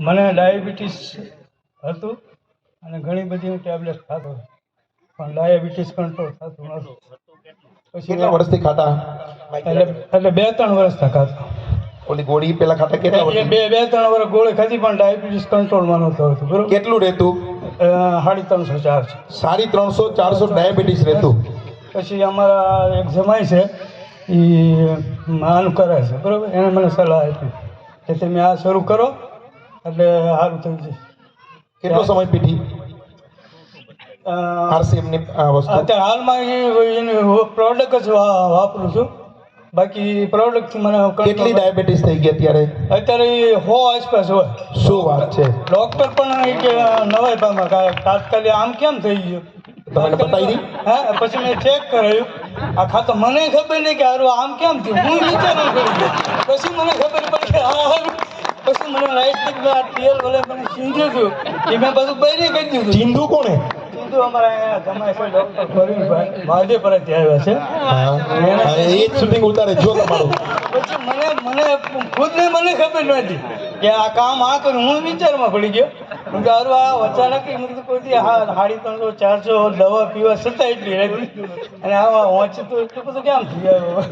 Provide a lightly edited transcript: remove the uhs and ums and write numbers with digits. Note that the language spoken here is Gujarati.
મને ડાયાબિટીસ હતું અને ઘણી બધી હું ટેબ્લેટ ખાતો પણ ડાયાબિટીસ કંટ્રોલ થતું નહોતું. પછી કેટલા વર્ષથી ખાતા? એટલે 2-3 વર્ષથી ખાતો. ઓલી ગોળી પેલા ખાતા કેટલા એ વર્ષ? 2-3 વર્ષ ગોળી ખાધી પણ ડાયાબિટીસ કંટ્રોલમાં નહોતું આવતું. બરોબર, કેટલું રહેતું? 350-400. 350-400 ડાયાબિટીસ રહેતું. પછી અમારા એક જમાઈ છે એ આનું કરે છે, બરાબર, એને મને સલાહ આપી કે તમે આ શરૂ કરો એટલે સારું થઈ જશે. કેટલો સમય પીધી આરસીએમની આ વસ્તુ? અત્યારે હાલમાં એની પ્રોડક્ટ જ વાપરું છું. બાકી પ્રોડક્ટથી મને કેટલી ડાયાબિટીસ થઈ ગઈ અત્યારે? અત્યારે 100 આસપાસ હોય. શું વાત છે! ડૉક્ટર પણ એ કે નવાઈ પામાં તાત્કાલિક આમ કેમ થઈ ગયું? તમને બતાવી દી? હા, પછી મેં ચેક કરાયું. આખા તો મને ખબર નહીં કે હારું આમ કેમ થયું. હું વિચારવા પડી ગયો. પછી મને ખબર પડી કે આ હારું. પછી મને રાઈટ આ તેલ વડે મને ચીંધ્યું હતું એ મેં બધું બહાર કરી દીધું. ચીંધુ કોણે? ચીંધુ અમારા અહીંયા જમાય છે ડૉક્ટર પ્રવીણભાઈ મહાદેવપરાથી આવ્યા છે. એ જ શૂટિંગ ઉતારે જો તમારું. પછી મને ખુદને મને ખબર નહોતી કે આ કામ આ કરું. હું વિચારમાં પડી ગયો. હું કે હારું આ અચાનક કોઈ 350-400 દવા પીવા છતાં એટલી રહેતી અને આવા વાંચી તો એટલું બધું કેમ થઈ આવ્યું?